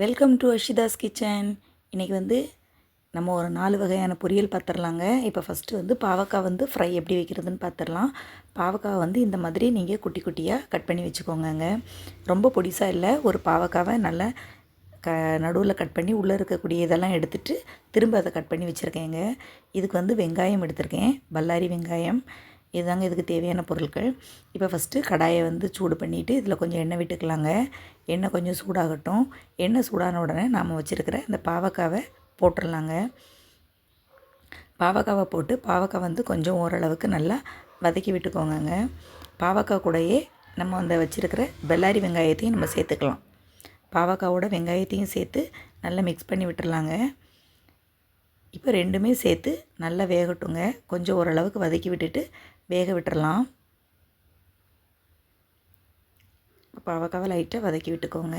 Welcome to அஷிதாஸ் kitchen. இன்றைக்கி வந்து நம்ம ஒரு 4 வகையான பொரியல் பார்த்துடலாங்க. இப்போ ஃபஸ்ட்டு வந்து பாவக்காய் வந்து ஃப்ரை எப்படி வைக்கிறதுன்னு பார்த்துடலாம். பாவக்காய் வந்து இந்த மாதிரி நீங்கள் குட்டி குட்டியாக கட் பண்ணி வச்சுக்கோங்கங்க. ரொம்ப பொடிசாக இல்லை, ஒரு பாவக்காவை நல்லா நடுவில் கட் பண்ணி உள்ளே இருக்கக்கூடிய இதெல்லாம் எடுத்துகிட்டு திரும்ப அதை கட் பண்ணி வச்சுருக்கேங்க. இதுக்கு வந்து வெங்காயம் எடுத்திருக்கேன், பல்லாரி வெங்காயம். இதுதாங்க இதுக்கு தேவையான பொருட்கள். இப்போ ஃபஸ்ட்டு கடாயை வந்து சூடு பண்ணிவிட்டு இதில் கொஞ்சம் எண்ணெய் விட்டுக்கலாங்க. எண்ணெய் கொஞ்சம் சூடாகட்டும். எண்ணெய் சூடான உடனே நாம் வச்சுருக்கிற இந்த பாவக்காவை போட்டுடலாங்க. பாவக்காவை போட்டு பாவக்காய் வந்து கொஞ்சம் ஓரளவுக்கு நல்லா வதக்கி விட்டுக்கோங்கங்க. பாவக்காய் கூடயே நம்ம அந்த வச்சுருக்கிற பல்லாரி வெங்காயத்தையும் நம்ம சேர்த்துக்கலாம். பாவக்காவோட வெங்காயத்தையும் சேர்த்து நல்லா மிக்ஸ் பண்ணி விட்டுடலாங்க. இப்போ ரெண்டுமே சேர்த்து நல்லா வேகட்டுங்க. கொஞ்சம் ஓரளவுக்கு வதக்கி விட்டுட்டு வேக விட்டுறலாம். பாவக்காவை லைட்டாக வதக்கி விட்டுக்கோங்க.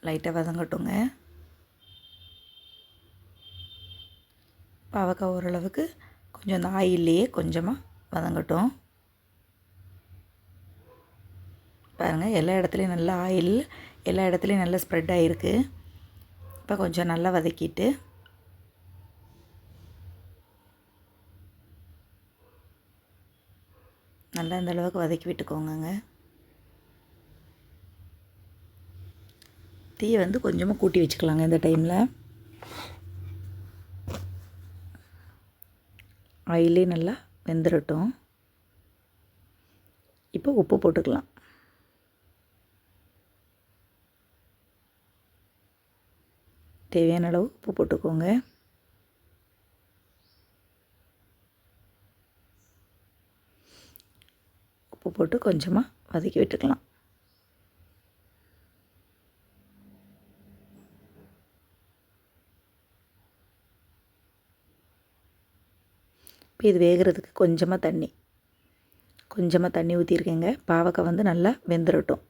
லைட்டாக வதங்கட்டுங்க. பாவக்காய் ஓரளவுக்கு கொஞ்சம் அந்த ஆயில்லையே கொஞ்சமாக வதங்கட்டும். பாருங்கள், எல்லா இடத்துலையும் நல்லா ஆயில் எல்லா இடத்துலையும் நல்லா ஸ்ப்ரெட் ஆகிருக்கு. இப்போ கொஞ்சம் நல்லா வதக்கிட்டு நல்லா இந்த அளவுக்கு வதக்கி விட்டுக்கோங்க. தீயை வந்து கொஞ்சமாக கூட்டி வச்சுக்கலாங்க. இந்த டைமில் ஆயிலே நல்லா வெந்துடட்டும். இப்போ உப்பு போட்டுக்கலாம். தேவையான அளவு உப்பு போட்டுக்கோங்க. உப்பு போட்டு கொஞ்சமாக வதக்கி விட்டுக்கலாம். இப்போ இது வேகிறதுக்கு கொஞ்சமாக தண்ணி ஊற்றிருக்கேங்க. பாவக்காய் வந்து நல்லா வெந்துடட்டும்.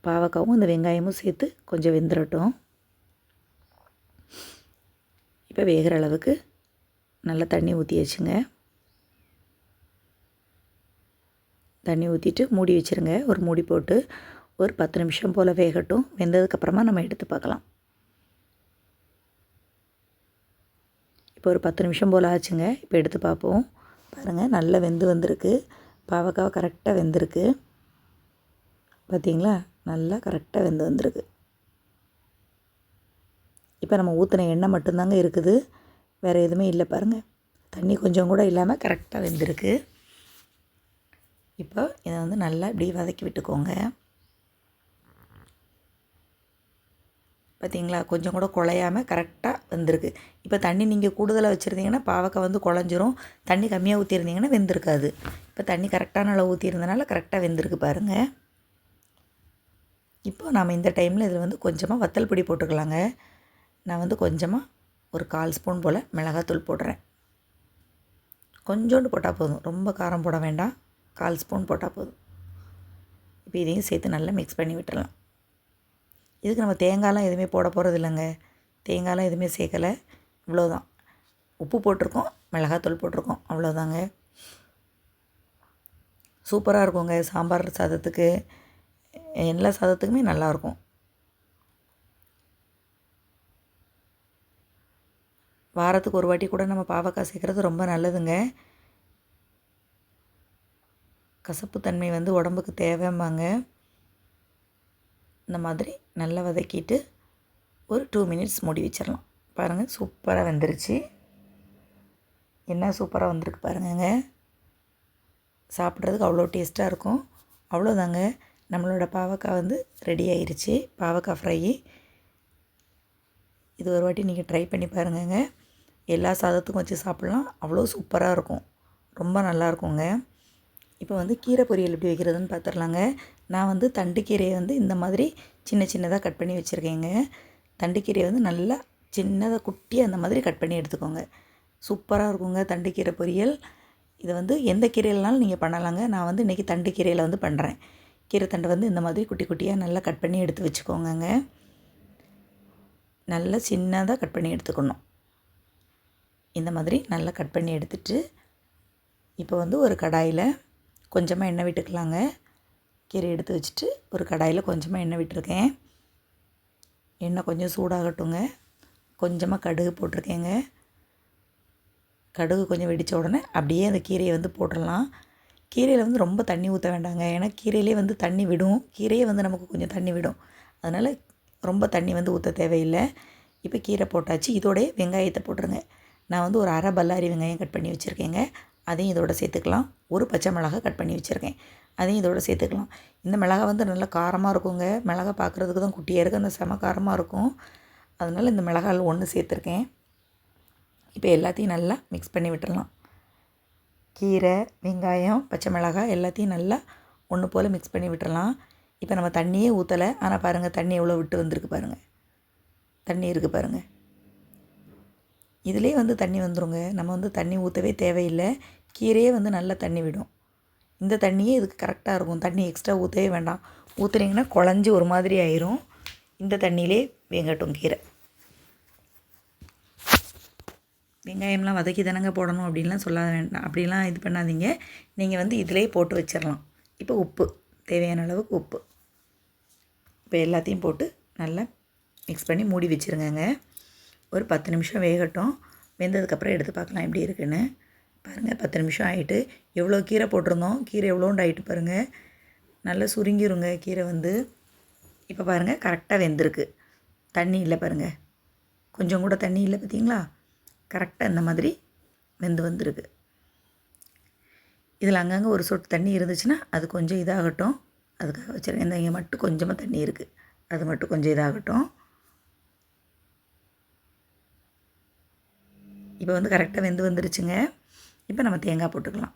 பாவக்காவும் இந்த வெங்காயமும் சேர்த்து கொஞ்சம் வெந்துடட்டும். இப்போ வேகிற அளவுக்கு நல்லா தண்ணி ஊற்றியாச்சுங்க. தண்ணி ஊற்றிட்டு மூடி வச்சுருங்க. ஒரு மூடி போட்டு ஒரு 10 நிமிஷம் போல் வேகட்டும். வெந்ததுக்கப்புறமா நம்ம எடுத்து பார்க்கலாம். இப்போ ஒரு 10 நிமிஷம் போல் ஆச்சுங்க. இப்போ எடுத்து பார்ப்போம். பாருங்கள், நல்லா வெந்து வந்திருக்கு. பாவக்காய் கரெக்டாக வெந்திருக்கு. பார்த்திங்களா, நல்லா கரெக்டாக வெந்து வந்திருக்கு. இப்போ நம்ம ஊற்றின எண்ணெய் மட்டும்தாங்க இருக்குது, வேறு எதுவுமே இல்லை. பாருங்கள், தண்ணி கொஞ்சம் கூட இல்லாமல் கரெக்டாக வெந்திருக்கு. இப்போ இதை வந்து நல்லா இப்படி வதக்கி விட்டுக்கோங்க. பார்த்திங்களா, கொஞ்சம் கூட குழையாமல் கரெக்டாக வெந்திருக்கு. இப்போ தண்ணி நீங்கள் கூடுதலாக வச்சுருந்தீங்கன்னா பாவக்காய் வந்து குழஞ்சிரும். தண்ணி கம்மியாக ஊற்றிருந்தீங்கன்னா வெந்திருக்காது. இப்போ தண்ணி கரெக்டான அளவு ஊற்றிருந்தனால கரெக்டாக வெந்திருக்கு பாருங்கள். இப்போ நாம் இந்த டைமில் இதில் வந்து கொஞ்சமாக வத்தல் பொடி போட்டுக்கலாங்க. நான் வந்து கொஞ்சமாக ஒரு 1/4 ஸ்பூன் போல் மிளகாத்தூள் போடுறேன். கொஞ்சோண்டு போட்டால் போதும், ரொம்ப காரம் போட வேண்டாம். 1/4 ஸ்பூன் போட்டால் போதும். இப்போ இதையும் சேர்த்து நல்லா மிக்ஸ் பண்ணி விட்டுறலாம். இதுக்கு நம்ம தேங்காயெலாம் எதுவுமே போட போகிறது இல்லைங்க. தேங்காயெலாம் எதுவுமே சேர்க்கலை. இவ்வளோதான். உப்பு போட்டிருக்கோம், மிளகாத்தூள் போட்டிருக்கோம், அவ்வளோதாங்க. சூப்பராக இருக்குங்க. சாம்பார் சாதத்துக்கு, எல்லா சாதத்துக்குமே நல்லாயிருக்கும். வாரத்துக்கு ஒரு வாட்டி கூட நம்ம பாவக்காய் சேர்க்குறது ரொம்ப நல்லதுங்க. கசப்புத்தன்மை வந்து உடம்புக்கு தேவைம்பாங்க. இந்த மாதிரி நல்லா வதக்கிட்டு ஒரு 2 மினிட்ஸ் மூடி வச்சிடலாம். பாருங்கள், சூப்பராக வெந்துருச்சு. என்ன சூப்பராக வந்திருக்கு பாருங்கங்க. சாப்பிட்றதுக்கு அவ்வளோ டேஸ்ட்டாக இருக்கும். அவ்வளோதாங்க, நம்மளோட பாவக்காய் வந்து ரெடி ஆயிடுச்சு. பாவக்காய் ஃப்ரை. இது ஒரு வாட்டி நீங்கள் ட்ரை பண்ணி பாருங்கங்க. எல்லா சாதத்துக்கும் வச்சு சாப்பிட்லாம். அவ்வளோ சூப்பராக இருக்கும். ரொம்ப நல்லாயிருக்குங்க. இப்போ வந்து கீரை பொரியல் எப்படி வைக்கிறதுன்னு பார்த்துடலாங்க. நான் வந்து தண்டுக்கீரையை வந்து இந்த மாதிரி சின்ன சின்னதாக கட் பண்ணி வச்சுருக்கேங்க. தண்டுக்கீரையை வந்து நல்லா சின்னதாக குட்டியாக அந்த மாதிரி கட் பண்ணி எடுத்துக்கோங்க. சூப்பராக இருக்குங்க தண்டுக்கீரை பொரியல். இதை வந்து எந்த கீரையிலனாலும் நீங்கள் பண்ணலாங்க. நான் வந்து இன்றைக்கி தண்டுக்கீரையில் வந்து பண்ணுறேன். கீரை தண்டை வந்து இந்த மாதிரி குட்டி குட்டியாக நல்லா கட் பண்ணி எடுத்து வச்சுக்கோங்கங்க. நல்லா சின்னதாக கட் பண்ணி எடுத்துக்கணும். இந்த மாதிரி நல்லா கட் பண்ணி எடுத்துகிட்டு இப்போ வந்து ஒரு கடாயில் கொஞ்சமாக எண்ணெய் விட்டுக்கலாங்க. கீரை எடுத்து வச்சுட்டு ஒரு கடாயில் கொஞ்சமாக எண்ணெய் விட்டுருக்கேன். எண்ணெய் கொஞ்சம் சூடாகட்டுங்க. கொஞ்சமாக கடுகு போட்டிருக்கேங்க. கடுகு கொஞ்சம் வெடித்த உடனே அப்படியே அந்த கீரையை வந்து போட்டுடலாம். கீரையில் வந்து ரொம்ப தண்ணி ஊற்ற வேண்டாங்க. ஏன்னா கீரையிலே வந்து தண்ணி விடும். கீரையே வந்து நமக்கு கொஞ்சம் தண்ணி விடும். அதனால் ரொம்ப தண்ணி வந்து ஊற்ற தேவையில்லை. இப்போ கீரை போட்டாச்சு. இதோடய வெங்காயத்தை போட்டுருங்க. நான் வந்து ஒரு அரை பல்லாரி வெங்காயம் கட் பண்ணி வச்சுருக்கேங்க. அதையும் இதோட சேர்த்துக்கலாம். ஒரு பச்சை மிளகா கட் பண்ணி வச்சுருக்கேன். அதையும் இதோட சேர்த்துக்கலாம். இந்த மிளகா வந்து நல்லா காரமாக இருக்குங்க. மிளகா பார்க்குறதுக்கு தான் குட்டியாக இருக்குது. அந்த செம காரமாக இருக்கும். அதனால் இந்த மிளகாயில் ஒன்று சேர்த்துருக்கேன். இப்போ எல்லாத்தையும் நல்லா மிக்ஸ் பண்ணி விட்டுடலாம். கீரை, வெங்காயம், பச்சை மிளகாய் எல்லாத்தையும் நல்லா ஒன்று போல் மிக்ஸ் பண்ணி விட்டுடலாம். இப்போ நம்ம தண்ணியே ஊற்றலை. ஆனால் பாருங்கள் தண்ணி எவ்வளோ விட்டு வந்திருக்கு பாருங்கள். தண்ணி இருக்குது பாருங்கள். இதிலே வந்து தண்ணி வந்துடுங்க. நம்ம வந்து தண்ணி ஊற்றவே தேவையில்லை. கீரையே வந்து நல்லா தண்ணி விடும். இந்த தண்ணியே இதுக்கு கரெக்டாக இருக்கும். தண்ணி எக்ஸ்ட்ரா ஊற்றவே வேண்டாம். ஊற்றுனீங்கன்னா குழஞ்சி ஒரு மாதிரி ஆயிரும். இந்த தண்ணியிலே வேங்கட்டும் கீரை. வெங்காயம்லாம் வதக்கி தானங்க போடணும் அப்படின்லாம் சொல்ல வேண்டாம். அப்படிலாம் இது பண்ணாதீங்க. நீங்கள் வந்து இதிலே போட்டு வச்சிடலாம். இப்போ உப்பு, தேவையான அளவுக்கு உப்பு. இப்போ எல்லாத்தையும் போட்டு நல்லா மிக்ஸ் பண்ணி மூடி வச்சுருங்கங்க. ஒரு 10 நிமிஷம் வேகட்டும். வெந்ததுக்கப்புறம் எடுத்து பார்க்கலாம் எப்படி இருக்குன்னு. பாருங்கள் 10 நிமிஷம் ஆகிட்டு எவ்வளோ கீரை போட்டிருந்தோம். கீரை எவ்வளோண்டு ஆகிட்டு பாருங்கள். நல்லா சுருங்கிருங்க கீரை வந்து. இப்போ பாருங்கள் கரெக்டாக வெந்திருக்கு. தண்ணி இல்லை பாருங்கள். கொஞ்சம் கூட தண்ணி இல்லை பார்த்தீங்களா. கரெக்டாக இந்த மாதிரி வெந்து வந்திருக்கு. இதில் அங்கங்கே ஒரு சொட்டு தண்ணி இருந்துச்சுன்னா அது கொஞ்சம் இதாகட்டும். அதுக்காக வச்சுருக்கேன். இந்த இங்கே மட்டும் கொஞ்சமாக தண்ணி இருக்குது. அது மட்டும் கொஞ்சம் இதாகட்டும். இப்போ வந்து கரெக்டாக வெந்து வந்துருச்சுங்க. இப்போ நம்ம தேங்காய் போட்டுக்கலாம்.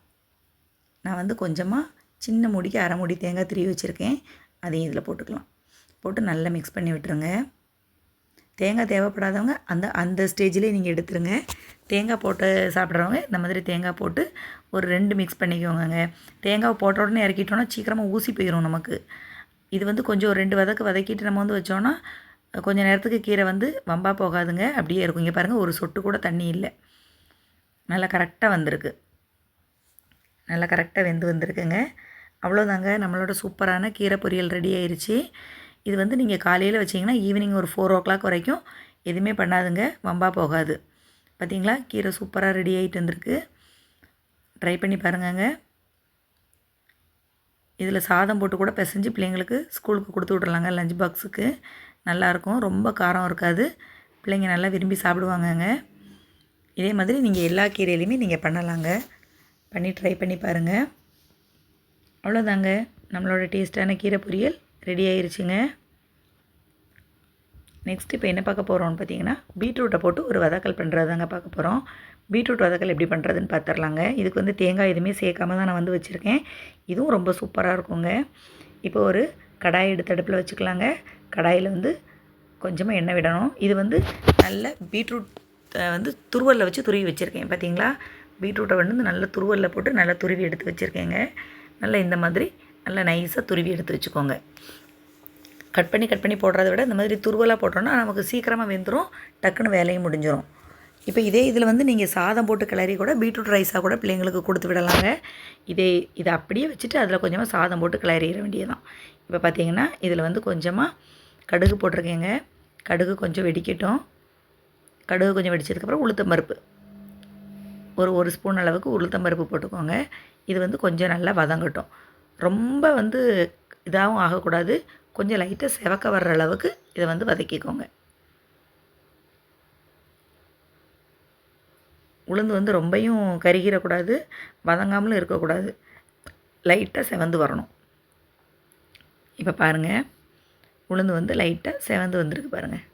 நான் வந்து கொஞ்சமாக சின்ன மூடிக்கு அரை மூடி தேங்காய் திருவி வச்சுருக்கேன். அதையும் இதில் போட்டுக்கலாம். போட்டு நல்லா மிக்ஸ் பண்ணி விட்டுருங்க. தேங்காய் தேவைப்படாதவங்க அந்த ஸ்டேஜ்லேயே நீங்கள் எடுத்துருங்க. தேங்காய் போட்டு சாப்பிட்றவங்க இந்த மாதிரி தேங்காய் போட்டு ஒரு 2 மிக்ஸ் பண்ணிக்கோங்க. தேங்காய் போட்ட உடனே இறக்கிட்டோன்னா சீக்கிரமாக ஊசி போயிடும் நமக்கு. இது வந்து கொஞ்சம் 2 வதக்கிட்டு நம்ம வந்து வச்சோன்னா கொஞ்சம் நேரத்துக்கு கீரை வந்து வம்பா போகாதுங்க. அப்படியே இருக்கும். இங்கே பாருங்கள் ஒரு சொட்டு கூட தண்ணி இல்லை. நல்லா கரெக்டாக வந்திருக்கு. நல்லா கரெக்டாக வெந்து வந்திருக்குங்க. அவ்வளோதாங்க, நம்மளோட சூப்பரான கீரை பொரியல் ரெடி ஆயிடுச்சு. இது வந்து நீங்கள் காலையில் வச்சிங்கன்னா ஈவினிங் ஒரு 4 o'clock வரைக்கும் எதுவுமே பண்ணாதுங்க, வம்பா போகாது. பார்த்திங்களா, கீரை சூப்பராக ரெடி ஆகிட்டு வந்திருக்கு. ட்ரை பண்ணி பாருங்கங்க. இதில் சாதம் போட்டு கூட பிசைஞ்சு பிள்ளைங்களுக்கு ஸ்கூலுக்கு கொடுத்து விட்றலாங்க, லஞ்ச் பாக்ஸுக்கு. நல்லாயிருக்கும். ரொம்ப காரம் இருக்காது. பிள்ளைங்க நல்லா விரும்பி சாப்பிடுவாங்கங்க. இதே மாதிரி நீங்கள் எல்லா கீரையிலையுமே நீங்கள் பண்ணலாங்க. பண்ணி ட்ரை பண்ணி பாருங்கள். அவ்வளோதாங்க, நம்மளோட டேஸ்ட்டான கீரை பொரியல் ரெடி ஆயிருச்சுங்க. நெக்ஸ்ட் இப்போ என்ன பார்க்க போகிறோம்னு பார்த்தீங்கன்னா, பீட்ரூட்டை போட்டு ஒரு வதக்கல் பண்ணுறது தாங்க பார்க்க போகிறோம். பீட்ரூட் வதக்கல் எப்படி பண்ணுறதுன்னு பார்த்துடலாங்க. இதுக்கு வந்து தேங்காய் எதுவுமே சேர்க்காம தான் நான் வந்து வச்சுருக்கேன். இதுவும் ரொம்ப சூப்பராக இருக்குங்க. இப்போ ஒரு கடாய் எடுத்து அடுப்பில் வச்சுக்கலாங்க. கடாயில் வந்து கொஞ்சமாக எண்ணெய் விடணும். இது வந்து நல்ல பீட்ரூட் வந்து துருவலில் வச்சு துருவி வச்சுருக்கேன். பார்த்தீங்களா, பீட்ரூட்டை வந்து நல்ல துருவலில் போட்டு நல்லா துருவி எடுத்து வச்சுருக்கேங்க. நல்லா இந்த மாதிரி நல்லா நைஸாக துருவி எடுத்து வச்சுக்கோங்க. கட் பண்ணி போடுறத விட இந்த மாதிரி துருவலாக போட்டோன்னா நமக்கு சீக்கிரமாக வெந்துடும், டக்குன்னு வேலையும் முடிஞ்சிடும். இப்போ இதே இதில் வந்து நீங்கள் சாதம் போட்டு கிளறி கூட பீட்ரூட் ரைஸாக கூட பிள்ளைங்களுக்கு கொடுத்து விடலாங்க. இதை அப்படியே வச்சுட்டு அதில் கொஞ்சமாக சாதம் போட்டு கிளறிட வேண்டியதான். இப்போ பார்த்தீங்கன்னா இதில் வந்து கொஞ்சமாக கடுகு போட்டிருக்கேங்க. கடுகு கொஞ்சம் வெடிக்கட்டும். கடுகு கொஞ்சம் வெடிச்சதுக்கப்புறம் உளுத்தம்பருப்பு ஒரு ஸ்பூன் அளவுக்கு உளுத்தம்பருப்பு போட்டுக்கோங்க. இது வந்து கொஞ்சம் நல்லா வதங்கட்டும். ரொம்ப வந்து இதாகவும் ஆகக்கூடாது. கொஞ்சம் லைட்டாக செவக்க வர்ற அளவுக்கு இதை வந்து வதக்கிக்கோங்க. உளுந்து வந்து ரொம்பையும் கருகிடக்கூடாது, வதங்காமலும் இருக்கக்கூடாது. லைட்டாக செவந்து வரணும். இப்போ பாருங்கள், உளுந்து வந்து லைட்டாக செவந்து வந்திருக்கு பாருங்கள்.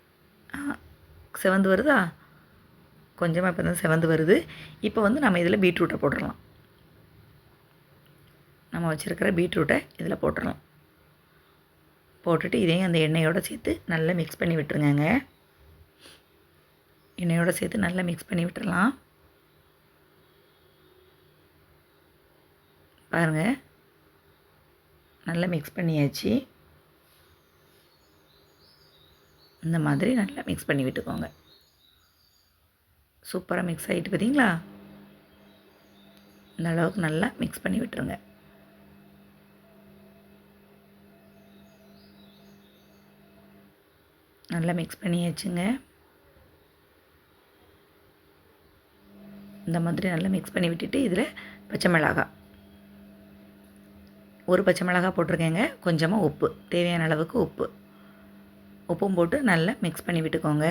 செவந்து வருதா? கொஞ்சமாக இப்போ தான் செவந்து வருது. இப்போ வந்து நம்ம இதில் பீட்ரூட்டை போட்டுடலாம். நம்ம வச்சுருக்கிற பீட்ரூட்டை இதில் போட்டுடலாம். போட்டுட்டு இதையும் அந்த எண்ணெயோடு சேர்த்து நல்லா மிக்ஸ் பண்ணி விட்டுருங்க. எண்ணெயோடு சேர்த்து நல்லா மிக்ஸ் பண்ணி விட்டுடலாம். பாருங்கள், நல்லா மிக்ஸ் பண்ணியாச்சு. இந்த மாதிரி நல்லா மிக்ஸ் பண்ணி விட்டுக்கோங்க. சூப்பராக மிக்ஸ் ஆகிட்டு பார்த்தீங்களா? இந்த அளவுக்கு நல்லா மிக்ஸ் பண்ணி விட்டுருங்க. நல்லா மிக்ஸ் பண்ணியாச்சுங்க. இந்த மாதிரி நல்லா மிக்ஸ் பண்ணி விட்டுட்டு இதில் பச்சை மிளகாய், ஒரு பச்சை மிளகாய் போட்டிருக்கேங்க. கொஞ்சமாக உப்பு, தேவையான அளவுக்கு உப்பும் போட்டு நல்லா மிக்ஸ் பண்ணி விட்டுக்கோங்க.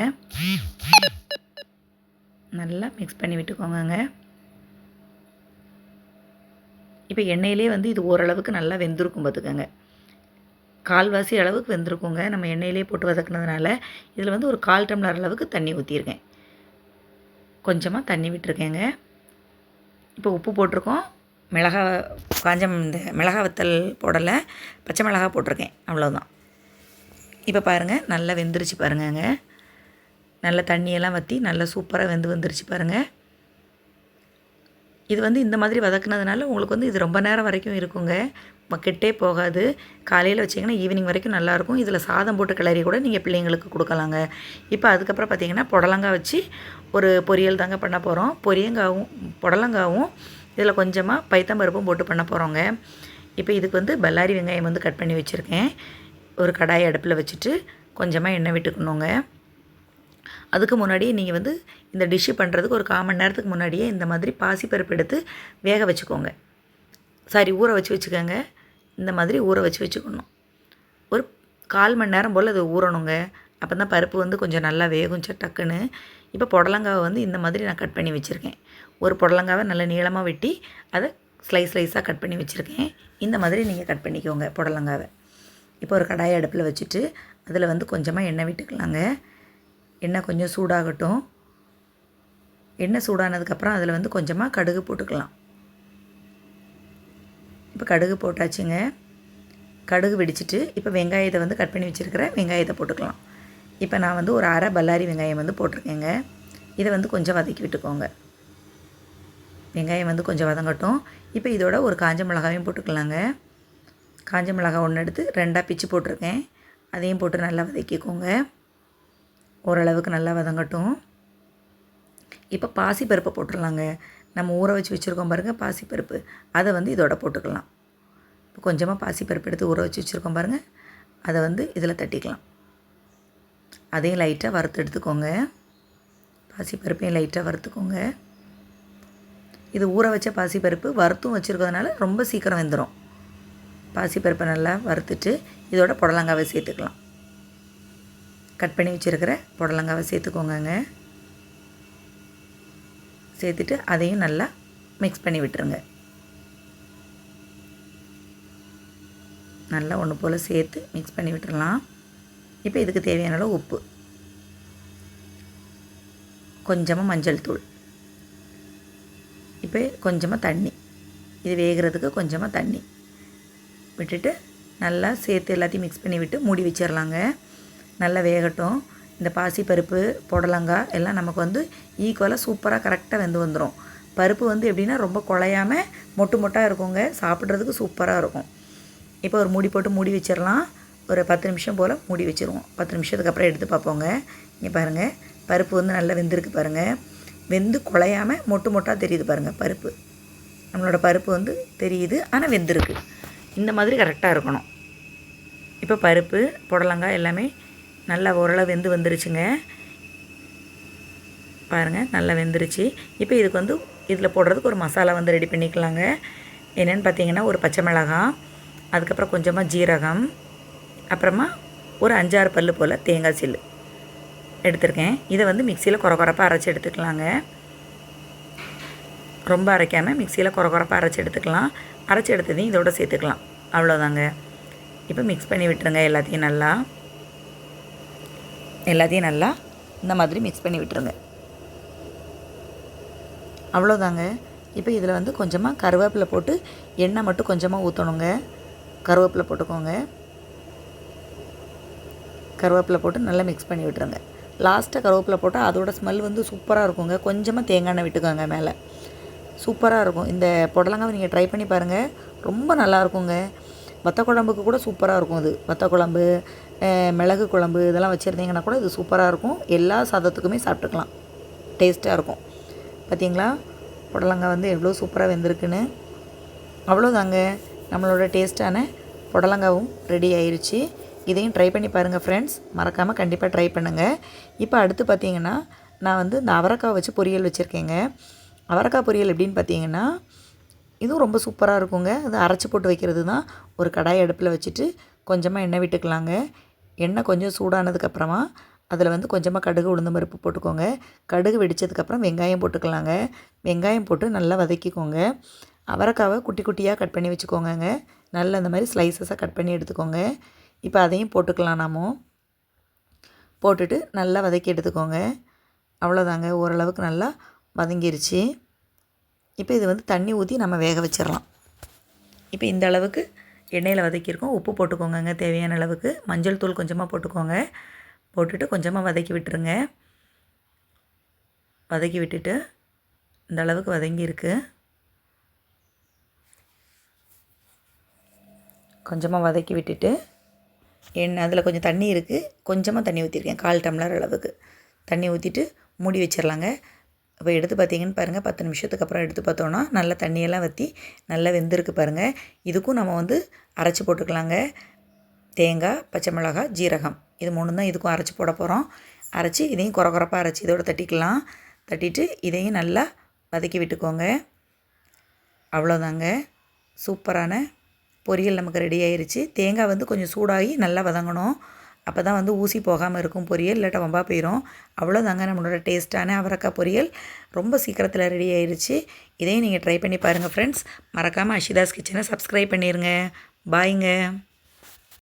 நல்லா மிக்ஸ் பண்ணி விட்டுக்கோங்க. இப்போ எண்ணெயிலே வந்து இது ஓரளவுக்கு நல்லா வெந்திருக்கும் பார்த்துக்கோங்க. கால்வாசி அளவுக்கு வெந்திருக்குங்க. நம்ம எண்ணெயிலே போட்டு வதக்குனதுனால இதில் வந்து ஒரு 1/4 டம்ளர் அளவுக்கு தண்ணி ஊற்றிருக்கேன். கொஞ்சமாக தண்ணி விட்டுருக்கேங்க. இப்போ உப்பு போட்டிருக்கோம். இந்த மிளகா வத்தல் போடலை, பச்சை மிளகா போட்டிருக்கேன், அவ்வளோதான். இப்போ பாருங்கள், நல்லா வெந்துருச்சு பாருங்கங்க. நல்லா தண்ணியெல்லாம் வற்றி நல்லா சூப்பராக வந்துருச்சு பாருங்கள். இது வந்து இந்த மாதிரி வதக்குனதுனால உங்களுக்கு வந்து இது ரொம்ப நேரம் வரைக்கும் இருக்குங்க, கெட்டே போகாது. காலையில் வச்சிங்கன்னா ஈவினிங் வரைக்கும் நல்லாயிருக்கும். இதில் சாதம் போட்டு கிளறி கூட நீங்கள் பிள்ளைங்களுக்கு கொடுக்கலாங்க. இப்போ அதுக்கப்புறம் பார்த்திங்கன்னா புடலங்காய் வச்சு ஒரு பொரியல் தாங்க பண்ண போகிறோம். புடலங்காவும் இதில் கொஞ்சமாக பைத்தம்பருப்பும் போட்டு பண்ண போகிறோங்க. இப்போ இதுக்கு வந்து பல்லாரி வெங்காயம் வந்து கட் பண்ணி வச்சுருக்கேன். ஒரு கடாய் அடுப்பில் வச்சுட்டு கொஞ்சமாக எண்ணெய் விட்டுக்கணுங்க. அதுக்கு முன்னாடியே நீங்கள் வந்து இந்த டிஷ்ஷு பண்ணுறதுக்கு ஒரு 1/4 மணி நேரத்துக்கு முன்னாடியே இந்த மாதிரி பாசிப்பருப்பு எடுத்து வேக வச்சுக்கோங்க. ஊற வச்சு வச்சுக்கோங்க. இந்த மாதிரி ஊற வச்சுக்கணும். ஒரு 1/4 மணி நேரம் போல் அது ஊறணுங்க. அப்போ தான் பருப்பு வந்து கொஞ்சம் நல்லா வேகும் டக்குன்னு. இப்போ புடலங்காவை வந்து இந்த மாதிரி நான் கட் பண்ணி வச்சுருக்கேன். ஒரு புடலங்காவை நல்லா நீளமாக வெட்டி அதை ஸ்லைஸாக கட் பண்ணி வச்சுருக்கேன். இந்த மாதிரி நீங்கள் கட் பண்ணிக்கோங்க புடலங்காவை. இப்போ ஒரு கடாயை அடுப்பில் வச்சுட்டு அதில் வந்து கொஞ்சமாக எண்ணெய் விட்டுக்கலாங்க. எண்ணெய் கொஞ்சம் சூடாகட்டும். எண்ணெய் சூடானதுக்கப்புறம் அதில் வந்து கொஞ்சமாக கடுகு போட்டுக்கலாம். இப்போ கடுகு போட்டாச்சுங்க. கடுகு வெடிச்சிட்டு இப்போ வெங்காயத்தை வந்து கட் பண்ணி வச்சுருக்கிற வெங்காயத்தை போட்டுக்கலாம். இப்போ நான் வந்து ஒரு அரை பல்லாரி வெங்காயம் வந்து போட்டிருக்கேங்க. இதை வந்து கொஞ்சம் வதக்கி விட்டுக்கோங்க. வெங்காயம் வந்து கொஞ்சம் வதங்கட்டும். இப்போ இதோட ஒரு காஞ்ச மிளகாயும் போட்டுக்கலாங்க. காஞ்ச மிளகாய் ஒன்று எடுத்து 2ஆக பிச்சு போட்டிருக்கேன். அதையும் போட்டு நல்லா வதக்கிக்கோங்க. ஓரளவுக்கு நல்லா வதங்கட்டும். இப்போ பாசிப்பருப்பை போட்டுடலாங்க. நம்ம ஊற வச்சு வச்சுருக்கோம் பாருங்கள் பாசிப்பருப்பு, அதை வந்து இதோட போட்டுக்கலாம். இப்போ கொஞ்சமாக பாசிப்பருப்பு எடுத்து ஊற வச்சு வச்சுருக்கோம் பாருங்கள், அதை வந்து இதில் தட்டிக்கலாம். அதையும் லைட்டாக வறுத்து எடுத்துக்கோங்க. பாசிப்பருப்பையும் லைட்டாக வறுத்துக்கோங்க. இது ஊற வச்ச பாசிப்பருப்பு வறுத்தும் வச்சுருக்கிறதுனால ரொம்ப சீக்கிரம் வெந்துடும். பாசிப்பருப்பை நல்லா வறுத்துட்டு இதோட புடலங்காவை சேர்த்துக்கலாம். கட் பண்ணி வச்சுருக்கிற புடலங்காவை சேர்த்துக்கோங்க. சேர்த்துட்டு அதையும் நல்லா மிக்ஸ் பண்ணி விட்டுருங்க. நல்லா ஒன்று போல் சேர்த்து மிக்ஸ் பண்ணி விட்டுடலாம். இப்போ இதுக்கு தேவையான அளவு உப்பு, கொஞ்சமாக மஞ்சள் தூள், இப்போ கொஞ்சமாக தண்ணி, இது வேகிறதுக்கு கொஞ்சமாக தண்ணி விட்டுட்டு நல்லா சேர்த்து எல்லாத்தையும் மிக்ஸ் பண்ணி விட்டு மூடி வச்சிடலாங்க. நல்லா வேகட்டும். இந்த பாசிப்பருப்பு புடலங்காய் எல்லாம் நமக்கு வந்து ஈக்குவலாக சூப்பராக கரெக்டாக வந்துடும். பருப்பு வந்து எப்படின்னா ரொம்ப குழையாமல் மொட்டாக இருக்குங்க, சாப்பிட்றதுக்கு சூப்பராக இருக்கும். இப்போ ஒரு மூடி போட்டு மூடி வச்சிடலாம். ஒரு 10 நிமிஷம் போல் மூடி வச்சுருவோம். 10 நிமிஷத்துக்கு அப்புறம் எடுத்து பார்ப்போங்க. இங்கே பாருங்கள், பருப்பு வந்து நல்லா வெந்திருக்கு பாருங்கள். வெந்து குழையாமல் மொட்டாக தெரியுது பாருங்கள். பருப்பு, நம்மளோட பருப்பு வந்து தெரியுது, ஆனால் வெந்திருக்கு. இந்த மாதிரி கரெக்டாக இருக்கணும். இப்போ பருப்பு புடலங்காய் எல்லாமே நல்லா ஓரளவு வந்துருச்சுங்க. பாருங்கள், நல்லா வெந்துருச்சு. இப்போ இதுக்கு வந்து இதில் போடுறதுக்கு ஒரு மசாலா வந்து ரெடி பண்ணிக்கலாங்க. என்னென்னு பார்த்தீங்கன்னா, ஒரு பச்சை மிளகாய், அதுக்கப்புறம் கொஞ்சமாக ஜீரகம், அப்புறமா ஒரு 5-6 பல்லு போல் தேங்காய் சில்லு எடுத்திருக்கேன். இதை வந்து மிக்சியில் கொரப்பாக அரைச்சி எடுத்துக்கலாங்க. ரொம்ப அரைக்காமல் மிக்சியில் கொரப்பாக அரைச்சி எடுத்துக்கலாம். அரைச்சி எடுத்ததையும் இதோட சேர்த்துக்கலாம். அவ்வளோதாங்க. இப்போ மிக்ஸ் பண்ணி விட்டுருங்க. எல்லாத்தையும் நல்லா இந்த மாதிரி மிக்ஸ் பண்ணி விட்டுருங்க. அவ்வளோதாங்க. இப்போ இதில் வந்து கொஞ்சமாக கருவேப்பிலை போட்டு எண்ணெய் மட்டும் கொஞ்சமாக ஊற்றணுங்க. கருவேப்பிலை போட்டுக்கோங்க. கருவேப்பிலை போட்டு நல்லா மிக்ஸ் பண்ணி விட்டுருங்க. லாஸ்ட்டாக கருவேப்பிலை போட்டால் அதோட ஸ்மெல் வந்து சூப்பராக இருக்குங்க. கொஞ்சமாக தேங்காய் எண்ணெய் விட்டுக்கோங்க மேலே. சூப்பராக இருக்கும். இந்த புடலங்காவை நீங்கள் ட்ரை பண்ணி பாருங்கள், ரொம்ப நல்லாயிருக்குங்க. வத்த குழம்புக்கு கூட சூப்பராக இருக்கும். இது வத்த குழம்பு, மிளகு குழம்பு இதெல்லாம் வச்சுருந்தீங்கன்னா கூட இது சூப்பராக இருக்கும். எல்லா சாதத்துக்குமே சாப்பிட்டுக்கலாம், டேஸ்ட்டாக இருக்கும். பார்த்திங்களா, புடலங்காய் வந்து எவ்வளோ சூப்பராக வெந்திருக்குன்னு. அவ்வளோதாங்க, நம்மளோட டேஸ்ட்டான புடலங்காவும் ரெடி ஆயிடுச்சு. இதையும் ட்ரை பண்ணி பாருங்கள் ஃப்ரெண்ட்ஸ், மறக்காமல் கண்டிப்பாக ட்ரை பண்ணுங்கள். இப்போ அடுத்து பார்த்திங்கன்னா நான் வந்து இந்த அவரைக்காய் வச்சு பொரியல் வச்சுருக்கேங்க. அவரைக்காய் பொரியல் எப்படின்னு பார்த்தீங்கன்னா இதுவும் ரொம்ப சூப்பராக இருக்குங்க. அது அரைச்சி போட்டு வைக்கிறது தான். ஒரு கடாய் அடுப்பில் வச்சுட்டு கொஞ்சமாக எண்ணெய் விட்டுக்கலாங்க. எண்ணெய் கொஞ்சம் சூடானதுக்கப்புறமா அதில் வந்து கொஞ்சமாக கடுகு உளுந்தம் பருப்பு போட்டுக்கோங்க. கடுகு வெடித்ததுக்கப்புறம் வெங்காயம் போட்டுக்கலாங்க. வெங்காயம் போட்டு நல்லா வதக்கிக்கோங்க. அவரைக்காவை குட்டி குட்டியாக கட் பண்ணி வச்சுக்கோங்கங்க. நல்லா இந்த மாதிரி ஸ்லைசஸாக கட் பண்ணி எடுத்துக்கோங்க. இப்போ அதையும் போட்டுக்கலாம் நாம. போட்டுட்டு நல்லா வதக்கி எடுத்துக்கோங்க. அவ்வளோதாங்க, ஓரளவுக்கு நல்லா வதங்கிருச்சு. இப்போ இது வந்து தண்ணி ஊற்றி நம்ம வேக வச்சிடலாம். இப்போ இந்த அளவுக்கு எண்ணெயில் வதக்கியிருக்கோம். உப்பு போட்டுக்கோங்க தேவையான அளவுக்கு. மஞ்சள் தூள் கொஞ்சமாக போட்டுக்கோங்க. போட்டுட்டு கொஞ்சமாக வதக்கி விட்டுருங்க. வதக்கி விட்டுட்டு இந்த அளவுக்கு வதங்கியிருக்கு. கொஞ்சமாக வதக்கி விட்டுட்டு அதில் கொஞ்சம் தண்ணி இருக்குது, கொஞ்சமாக தண்ணி ஊற்றிருக்கேன், 1/4 டம்ளர் அளவுக்கு தண்ணி ஊற்றிட்டு மூடி வச்சிடலாங்க. இப்போ எடுத்து பார்த்தீங்கன்னு பாருங்கள், 10 நிமிஷத்துக்கு அப்புறம் எடுத்து பார்த்தோன்னா நல்லா தண்ணியெல்லாம் வற்றி நல்லா வெந்திருக்கு பாருங்கள். இதுக்கும் நம்ம வந்து அரைச்சி போட்டுக்கலாங்க. தேங்காய், பச்சை மிளகாய், ஜீரகம் இது 3 தான் இதுக்கும் அரைச்சி போட போகிறோம். அரைச்சி இதையும் குறப்பாக அரைச்சி இதோடு தட்டிக்கலாம். தட்டிட்டு இதையும் நல்லா வதக்கி விட்டுக்கோங்க. அவ்வளோதாங்க, சூப்பரான பொரியல் நமக்கு ரெடி ஆயிடுச்சு. தேங்காய் வந்து கொஞ்சம் சூடாகி நல்லா வதங்கணும். அப்போ தான் வந்து ஊசி போகாமல் இருக்கும் பொரியல், இல்லாட்ட வம்பா போயிடும். அவ்வளோதாங்க நம்மளோட டேஸ்ட்டான அவரைக்காய் பொரியல் ரொம்ப சீக்கிரத்தில் ரெடி ஆயிடுச்சு. இதையும் நீங்கள் ட்ரை பண்ணி பாருங்கள் ஃப்ரெண்ட்ஸ். மறக்காமல் அஷிதாஸ் கிச்சனை சப்ஸ்கிரைப் பண்ணிடுங்க. பாய்ங்க.